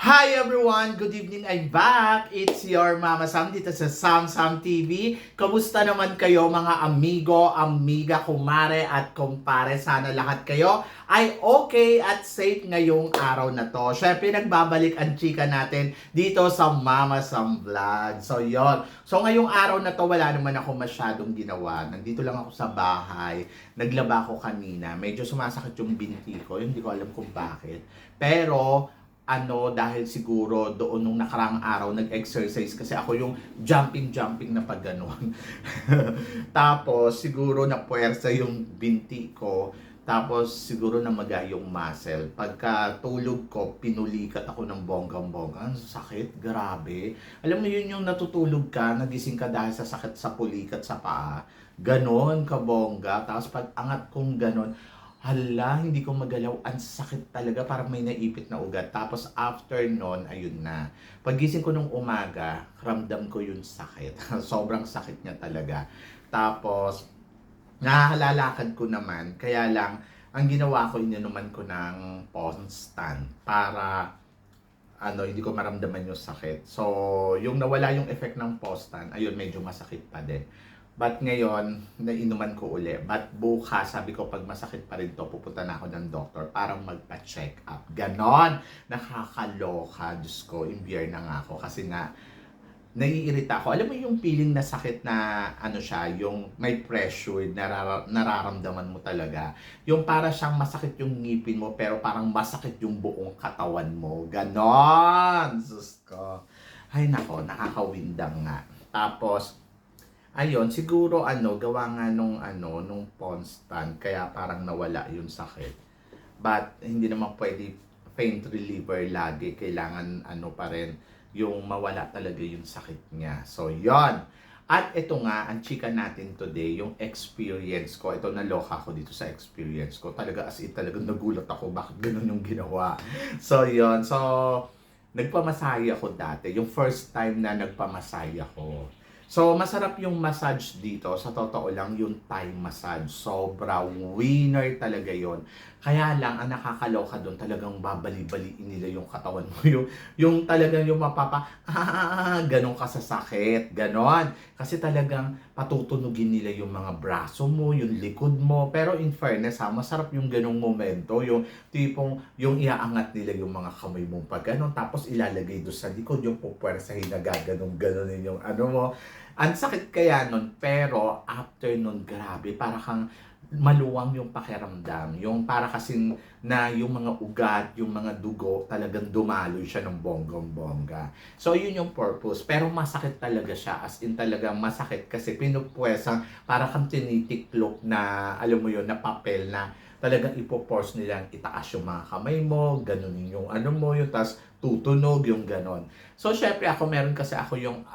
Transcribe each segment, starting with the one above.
Hi everyone! Good evening, I'm back! It's your Mama Sam dito sa Sam Sam TV. Kamusta naman kayo mga amigo, amiga, kumare at kumpare? Sana lahat kayo ay okay at safe ngayong araw na to. Syempre nagbabalik ang chika natin dito sa Mama Sam Vlog. So yon. So ngayong araw na to wala naman ako masyadong ginawa. Nandito lang ako sa bahay. Naglaba ako kanina. Medyo sumasakit yung binti ko. Hindi ko alam kung bakit. Pero dahil siguro doon nung nakarang araw nag-exercise kasi ako yung jumping na pag ganon. Tapos siguro napuwersa yung binti ko. Tapos siguro namaga yung muscle. Pagka tulog ko, pinulikat ako ng bonggang-bongga. Ang sakit, grabe. Alam mo yun yung natutulog ka, nagising ka dahil sa sakit sa pulikat sa paa. Ganon ka bongga. Tapos pag angat kong ganon, hala, hindi ko magalaw. Ang sakit talaga, parang may naipit na ugat. Tapos after nun, ayun na. Pagising ko nung umaga, ramdam ko yung sakit. Sobrang sakit niya talaga. Tapos, nakahalalakad ko naman. Kaya lang, ang ginawa ko, ininuman ko ng Ponstan para hindi ko maramdaman yung sakit. So, yung nawala yung effect ng Ponstan, ayun, medyo masakit pa din. But ngayon, nainuman ko uli. But bukas, sabi ko, pag masakit pa rin to, pupunta na ako ng doktor para magpa-check up. Ganon! Nakakaloka. Diyos ko, imbiyer na nga ako. Kasi nga, naiirita ako. Alam mo yung feeling na sakit na yung may pressure, nararamdaman mo talaga. Yung para siyang masakit yung ngipin mo, pero parang masakit yung buong katawan mo. Ganon! Diyos ko. Ay nako, nakakawindang nga. Tapos, ayun, siguro gawa nga nung Ponstan, kaya parang nawala yung sakit. But hindi naman pwede pain reliever lagi, kailangan pa rin yung mawala talaga yung sakit niya. So, yon. At ito nga, ang chika natin today, yung experience ko. Ito, naloka ako dito sa experience ko. Talaga, as in, talagang nagulat ako, bakit ganun yung ginawa. So, yon. So, nagpamasahe ako dati. Yung first time na nagpamasahe ako. So, masarap yung massage dito. Sa totoo lang, yung Thai massage. Sobra winner talaga yon. Kaya lang, ang nakakaloka doon, talagang babali-baliin nila yung katawan mo. Yung talagang yung ganon ka sa sakit. Ganon. Kasi talagang patutunugin nila yung mga braso mo, yung likod mo. Pero in fairness masarap yung ganong momento. Yung tipong, yung iaangat nila yung mga kamay mo pag ganon. Tapos ilalagay doon sa likod, yung pupwersahin na gaganon-ganonin yung mo. Ang sakit kaya nun, pero after nun, grabe, para kang maluwang yung pakiramdam. Yung para kasing na yung mga ugat, yung mga dugo, talagang dumaloy siya ng bonggong-bongga. So, yun yung purpose. Pero masakit talaga siya. As in talagang masakit kasi pinupwesa para kang tinitiklop na, alam mo yun, na papel na talagang ipoforce nilang itaas yung mga kamay mo, ganunin yung yung tas tutunog yung ganon. So, syempre meron kasi ako yung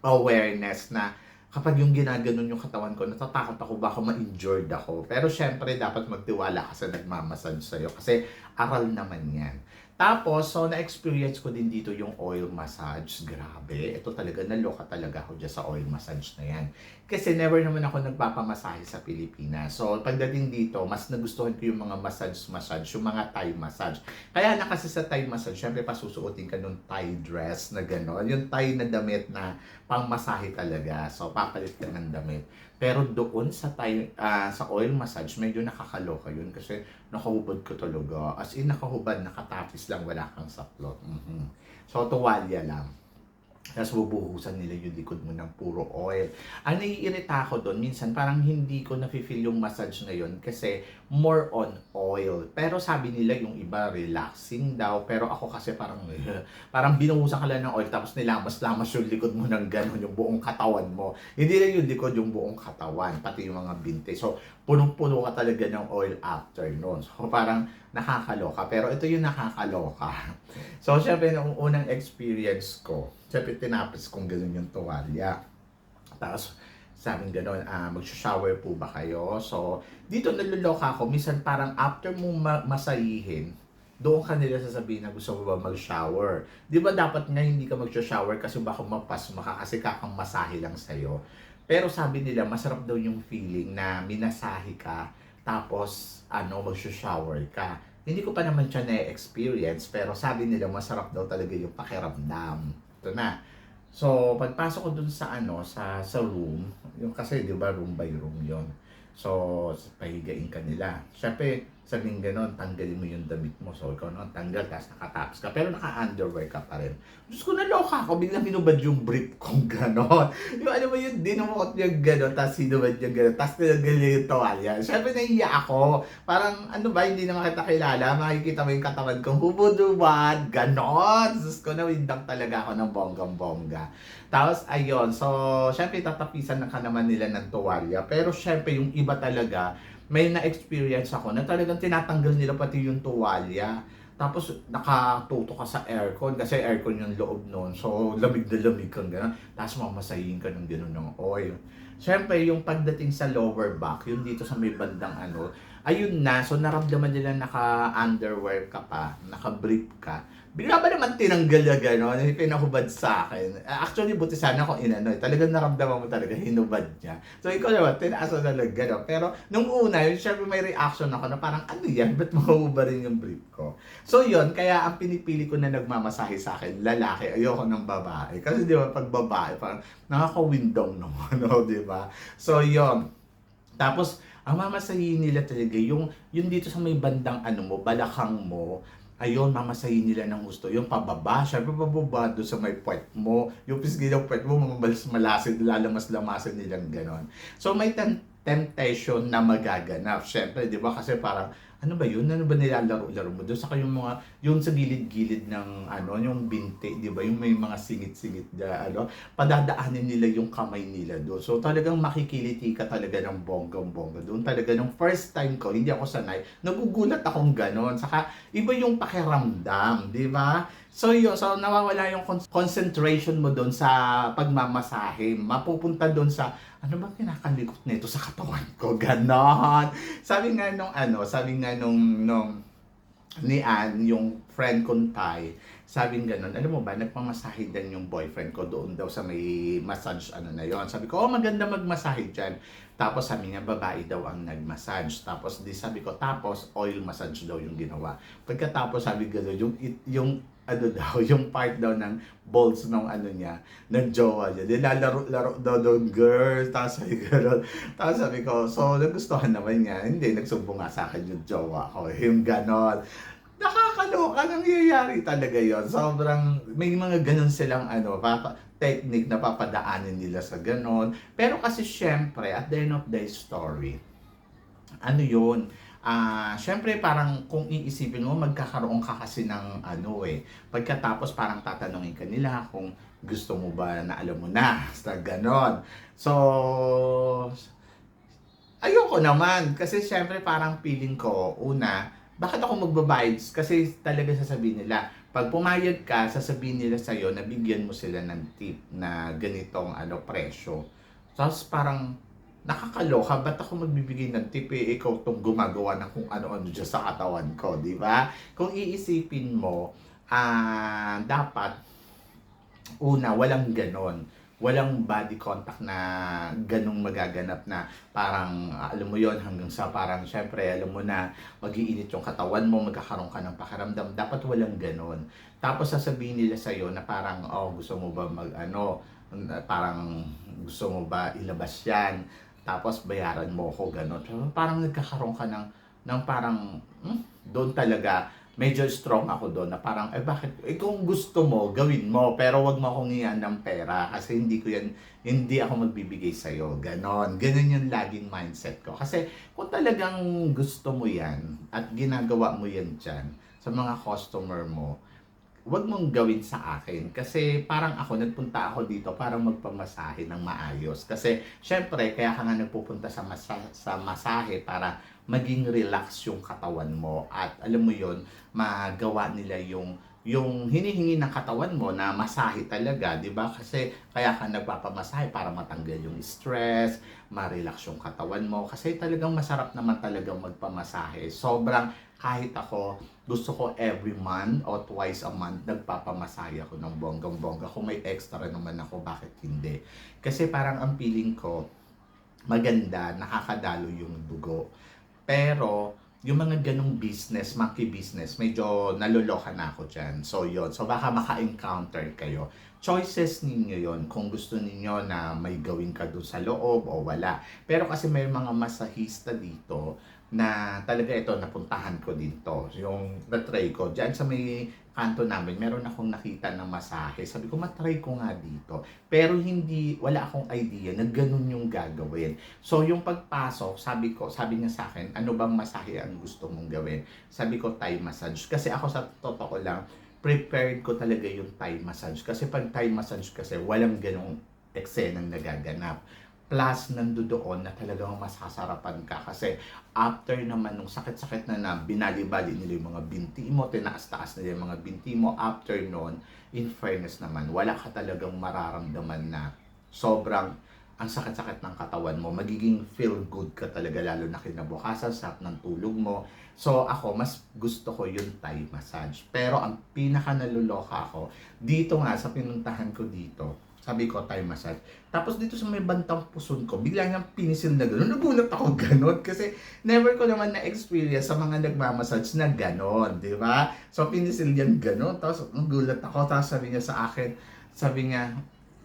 awareness na kapag yung ginaganon yung katawan ko, natatakot ako baka ma-injured ako. Pero syempre, dapat magtiwala ka sa nagmamassage sa'yo kasi aral naman yan. Tapos, so na-experience ko din dito yung oil massage. Grabe, ito talaga, naloka talaga ako dyan sa oil massage na yan. Kasi never naman ako nagpapamasahe sa Pilipinas. So, pagdating dito, mas nagustuhan ko yung mga massage, yung mga Thai massage. Kaya na kasi sa Thai massage, syempre pasusuotin ka nung Thai dress na gano'n. Yung Thai na damit na pang-masahe talaga. So, papalit ka ng damit. Pero doon sa sa oil massage, medyo nakakaloka yun kasi nakahubad ko talaga. As in, nakahubad, nakatapis lang, wala kang saplot. So, tuwalya lang. Tapos bubuhusan nila yung likod mo ng puro oil. Ang naiirita ako doon, minsan parang hindi ko nafe-feel yung massage ngayon kasi more on oil. Pero sabi nila yung iba relaxing daw. Pero ako kasi parang binuhusan ka lang ng oil tapos nilamas-lamas yung likod mo ng gano'n, yung buong katawan mo. Hindi lang yung likod, yung buong katawan, pati yung mga binte. So, punong-puno ka talaga ng oil after noon. So, parang nakakaloka. Pero ito yung nakakaloka. So, syempre, nung unang experience ko, syempre, tinapos kong gano'n yung tuwalya. Tapos, sabing gano'n, mag-shower po ba kayo? So, dito naluloka ako. Minsan parang after mong masayihin, doon ka nila sasabihin na gusto mo ba mag-shower. Di ba dapat nga hindi ka mag-shower kasi baka mapasma ka kasi kakang masahe lang sa'yo. Pero sabi nila, masarap daw yung feeling na minasahe ka, tapos mag-shower ka. hindi ko pa naman siya na-experience, pero sabi nila masarap daw talaga yung pakiramdam. Ito na. So, pagpasok ko dun sa sa room, yung kasi 'di ba room by room 'yon. So, pahigain ka nila. Siyempre, sabing gano'n, tanggalin mo yung damit mo. So, ikaw naman tanggal, tapos nakataps ka. Pero naka-underwear ka pa rin. Diyos ko, naloka ako. Biglang hinubad yung brief kong gano'n. Yung alam mo yun, dinumukot yung gano'n, tapos hinubad yung gano'n, tapos tinanggal niya yung tuwalya. Siyempre, nahiya ako. Parang, ano ba, hindi naman kita kilala. Makikita mo yung katawan kong hubod-hubad, gano'n. Diyos ko, nawindang talaga ako ng bonggang-bongga. Tapos, ayun. So, syempre, tatapisan na ka naman nila ng tuwalya. Pero, syempre, yung iba talaga, may na-experience ako na talagang tinatanggal nila pati yung tuwalya. Tapos, nakatuto ka sa aircon. Kasi aircon yung loob nun. So, lamig na lamig kang gano'n. Tapos, mamasahin ka ng gano'n ng oil. Syempre, yung pagdating sa lower back, yung dito sa may bandang ayun na. So, naramdaman nila naka-underwear ka pa, naka-brief ka. Bigla ba naman tinanggal na gano'n, pinahubad sa akin. Actually, buti sana kung talagang naramdaman mo talaga, hinubad niya. So, ikaw naman, tinaas mo talaga gano'n. Pero, nung una, yun, syempre may reaction ako na parang, ano yan, ba't mahubad rin yung brief ko? So, yun, kaya ang pinipili ko na nagmamasahe sa akin, lalaki, ayoko ng babae. Kasi, di ba, pag babae, parang nakaka-windong naman, no, di ba? So, yun. Tapos, ang mamasahin nila talaga, yung dito sa may bandang balakang mo, ayun, mamasahin nila ng gusto. Yung pababa, syempre pababa doon sa may puwet mo. Yung pisngi ng puwet mo, malasin, lalamas-lamasin nilang ganon. So may temptation na magaganap. Syempre, di ba? Kasi parang, ano ba yun? Ano ba nilalaro-laro mo? Doon sa yung mga, yung sa gilid-gilid ng, yung binti, di ba? Yung may mga singit-singit na, padadaanin nila yung kamay nila doon. So talagang makikiliti ka talaga ng bonggang-bongga doon. Talaga nung first time ko, hindi ako sanay, nagugulat akong ganon. Saka, iba yung pakiramdam, di ba? So yun, so nawawala yung concentration mo doon sa pagmamasahe. Mapupunta doon sa, ano ba kinakalikot nito sa katawan ko? Ganon. Sabi nga nung ni Ann, yung friend kong Thai, sabi gano'n, alam mo ba, nagpamasahe din yung boyfriend ko doon daw sa may massage na yon. Sabi ko, oh, maganda magmasahe dyan. Tapos sabi niya, babae daw ang nagmassage. Tapos sabi ko, tapos oil massage daw yung ginawa. Pagkatapos sabi gano'n, yung yung part daw ng balls ng ng jowa niya. Nilalaro-laro daw doon, girl. Tapos sabi gano'n. Tapos sabi ko, so nagustuhan naman niya. Hindi, nagsumbong nga sa akin yung jowa ko. Yung gano'n. Nakakaloka, nangyayari talaga yon. Sobrang, may mga ganon silang technique na papadaanin nila sa ganon. Pero kasi syempre, at the end of the story, yun, syempre parang kung iisipin mo, magkakaroon ka kasi ng pagkatapos parang tatanungin ka nila kung gusto mo ba na alam mo na, sa ganon. So, ayoko naman, kasi syempre parang feeling ko, una, bakit ako magbabayad? Kasi talaga sasabihin nila, pag pumayag ka, sasabihin nila sa'yo na bigyan mo sila ng tip na ganitong presyo. Tapos parang, nakakaloka, ba't ako magbibigay ng tip ikaw tong gumagawa ng kung ano-ano dyan sa katawan ko, di ba? Kung iisipin mo, dapat, una, walang ganon. Walang body contact na ganong magaganap na parang, alam mo yon hanggang sa parang, syempre, alam mo na, mag-iinit yung katawan mo, magkakaroon ka ng pakiramdam. Dapat walang ganon. Tapos sasabihin nila sa'yo na parang, oh, gusto mo ba parang gusto mo ba ilabas yan? Tapos bayaran mo ko, ganon. Parang nagkakaroon ka ng parang, doon talaga, medyo strong ako doon na parang, bakit, kung gusto mo, gawin mo, pero wag mo akong iyan ng pera kasi hindi ako magbibigay sa'yo. Ganon yung laging mindset ko. Kasi kung talagang gusto mo yan at ginagawa mo yan dyan sa mga customer mo, wag mong gawin sa akin. Kasi parang nagpunta ako dito para magpamasahe ng maayos. Kasi, syempre, kaya ka nga nagpupunta sa masahe para maging relax yung katawan mo. At alam mo yon, magawa nila yung hinihingi ng katawan mo na masahe talaga, di ba? Kasi kaya ka nagpapamasahe para matanggal yung stress, ma-relax yung katawan mo. Kasi talagang masarap naman talagang magpamasahe. Sobrang, kahit ako, gusto ko every month o twice a month nagpapamasahe ako ng bonggang-bongga. Kung may extra naman ako, bakit hindi? Kasi parang ang feeling ko, maganda, nakakadalo yung dugo. Pero, yung mga ganong business, monkey business, medyo naluloka na ako dyan. So, yun. So, baka maka-encounter kayo. Choices ninyo yon kung gusto ninyo na may gawin ka doon sa loob o wala. Pero kasi may mga masahista dito na talaga ito, napuntahan ko dito. Yung na-try ko. Diyan sa may kanto namin, meron akong nakita ng masahe. Sabi ko, matry ko nga dito. Pero wala akong idea na ganun yung gagawin. So, yung pagpasok, sabi niya sa akin, ano bang masahe ang gusto mong gawin? Sabi ko, Thai massage. Kasi ako sa totoo lang, prepared ko talaga yung Thai massage. Kasi pag Thai massage kasi, walang ganong eksenang nagaganap. Plus, nandoon na talagang masasarapan ka. Kasi after naman nung sakit-sakit na binali-bali nila yung mga binti mo, tinaas-taas nila yung mga binti mo, after nun, in fairness naman, wala ka talagang mararamdaman na sobrang ang sakit-sakit ng katawan mo. Magiging feel good ka talaga, lalo na kinabukasan, sarap ng tulog mo. So ako, mas gusto ko yung Thai massage. Pero ang pinaka naluloka ako, dito nga sa pinuntahan ko dito, sabi ko, Thai massage. Tapos dito sa may bantang puson ko, bigla niyang pinisil na gano'n. Nagulat ako gano'n kasi never ko naman na-experience sa mga nagmamassage na gano'n, di ba? So pinisil yan gano'n. Tapos nagulat ako. Tapos sabi niya sa akin, sabi niya,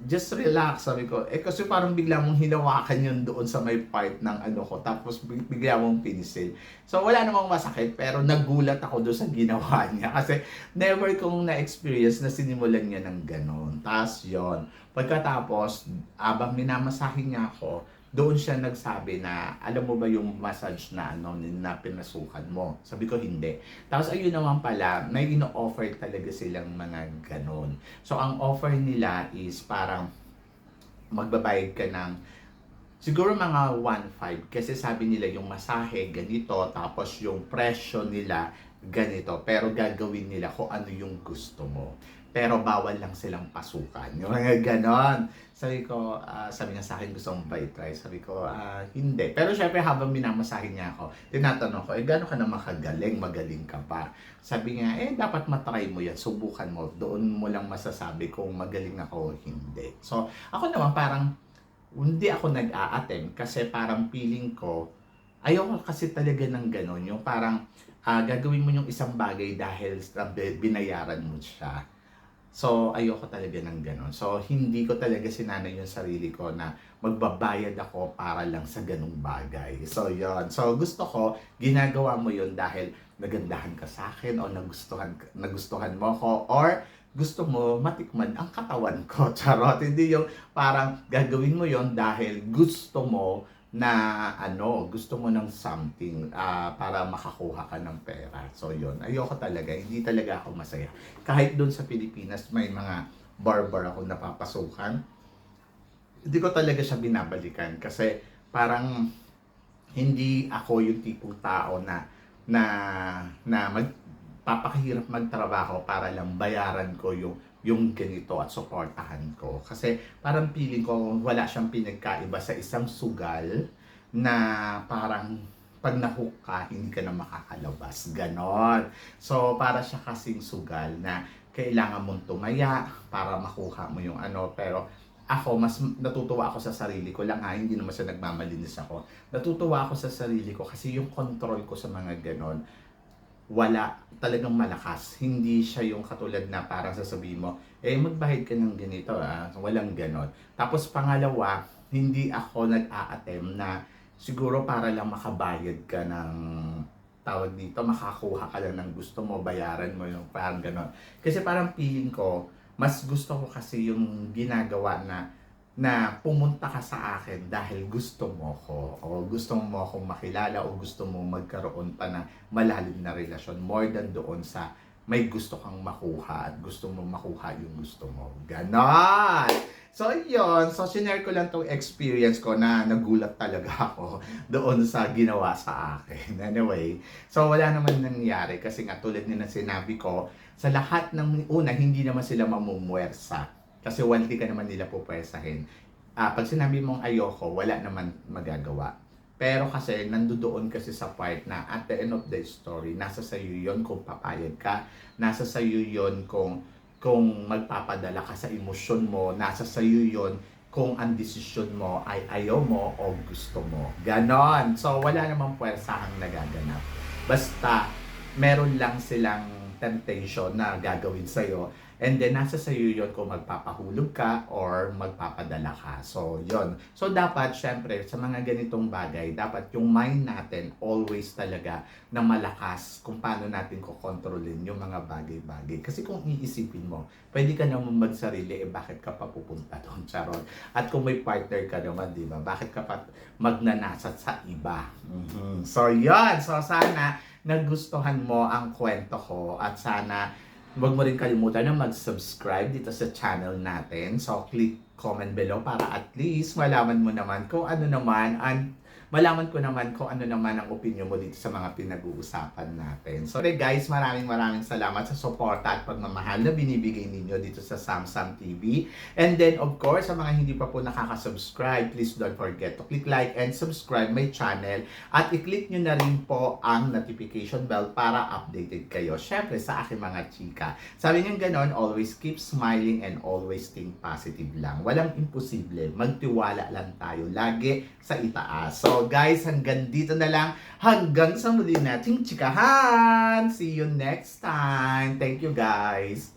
just relax, sabi ko. Kasi parang bigla mong hinawakan yun doon sa may part ng ano ko. Tapos bigla mong pinisil. So wala namang masakit, pero nagulat ako doon sa ginawa niya. Kasi never kong na-experience na sinimulan niya ng gano'n. Tapos yon. Pagkatapos, abang minamasahin niya ako, doon siya nagsabi na, alam mo ba yung massage na na pinasukan mo? Sabi ko, hindi. Tapos ayun naman pala, may ino-offer talaga silang mga ganon. So ang offer nila is parang magbabayad ka ng siguro mga 1.5 kasi sabi nila yung masahe ganito, tapos yung presyo nila ganito, pero gagawin nila kung ano yung gusto mo. Pero bawal lang silang pasukan. Yung mga ganon. Sabi ko, sabi niya sa akin, gusto mong ba i-try? Sabi ko, hindi. Pero syempre habang minamasahin niya ako, tinatanong ko, gano'n ka na makagaling, magaling ka pa? Sabi niya, dapat matry mo yan, subukan mo. Doon mo lang masasabi kung magaling ako o hindi. So, ako naman parang, hindi ako nag-a-attend kasi parang feeling ko, ayoko kasi talaga ng gano'n. Yung parang, gagawin mo yung isang bagay dahil binayaran mo siya. So, ayoko talaga ng ganon. So, hindi ko talaga sinanay yung sarili ko na magbabayad ako para lang sa ganung bagay. So, yon. So, gusto ko, ginagawa mo yun dahil nagandahan ka sa akin o nagustuhan mo ko or gusto mo matikman ang katawan ko. Charot. Hindi yung parang gagawin mo yon dahil gusto mo na gusto mo ng something para makakuha ka ng pera. So yun, ayoko talaga, hindi talaga ako masaya. Kahit doon sa Pilipinas may mga barber ako napapasukan, hindi ko talaga siya binabalikan kasi parang hindi ako yung tipong tao na magpapakahirap magtrabaho para lang bayaran ko yung ganito at suportahan ko. Kasi parang feeling ko wala siyang pinagkaiba sa isang sugal na parang pag nahook ka, hindi ka na makakalabas. Ganon. So, para siya kasing sugal na kailangan mong tumaya para makuha mo yung pero ako, mas natutuwa ako sa sarili ko lang hindi naman siya nagmamalinis ako. Natutuwa ako sa sarili ko kasi yung control ko sa mga ganon, wala talagang malakas. Hindi siya yung katulad na parang sasabihin mo, magbayad ka ng ganito, walang ganon. Tapos pangalawa, hindi ako nag-a-attempt na siguro para lang makabayad ka ng tawag dito, makakuha ka lang ng gusto mo, bayaran mo yung parang ganon. Kasi parang feeling ko, mas gusto ko kasi yung ginagawa na pumunta ka sa akin dahil gusto mo ko o gusto mo akong makilala o gusto mo magkaroon pa ng malalim na relasyon more than doon sa may gusto kang makuha at gusto mo makuha yung gusto mo. Ganon! So yun, so sinare ko lang tong experience ko na nagulat talaga ako doon sa ginawa sa akin. Anyway, so wala naman nangyari kasi nga tulad nila sinabi ko, sa lahat ng una, hindi naman sila mamumuwersa. Kasi walti ka naman nila pupwesahin. Pag sinabi mong ayoko, wala naman magagawa. Pero kasi nandoon kasi sa part na at the end of the story, nasa sayo yon kung papayag ka, nasa sayo yon kung magpapadala ka sa emosyon mo, nasa sayo yon kung ang desisyon mo ay ayaw mo o gusto mo. Ganon. So wala namang puwersahang nagaganap. Basta, meron lang silang temptation na gagawin sa'yo. And then, nasa sa'yo yun kung magpapahulog ka or magpapadala ka. So, yun. So, dapat, syempre, sa mga ganitong bagay, dapat yung mind natin always talaga na malakas kung paano natin kukontrolin yung mga bagay-bagay. Kasi kung iisipin mo, pwede ka naman magsarili, bakit ka pa pupunta doon, Charot? At kung may partner ka naman, di ba? Bakit ka pa magnanasat sa iba? So, yun. So, sana nagustuhan mo ang kwento ko at sana huwag mo rin kalimutan na mag-subscribe dito sa channel natin. So, click comment below para at least malaman mo naman kung ano naman malaman ko naman kung ano naman ang opinion mo dito sa mga pinag-uusapan natin. So, guys, maraming salamat sa suporta at pagmamahal na binibigay ninyo dito sa Samsam TV. And then, of course, sa mga hindi pa po nakaka-subscribe, please don't forget to click like and subscribe my channel. At i-click nyo na rin po ang notification bell para updated kayo. Syempre, sa aking mga chika. Sabi nyo ganon, always keep smiling and always think positive lang. Walang imposible. Magtiwala lang tayo lagi sa itaas. So, guys, hanggang dito na lang. Hanggang sa muli nating chikahan. See you next time. Thank you, guys.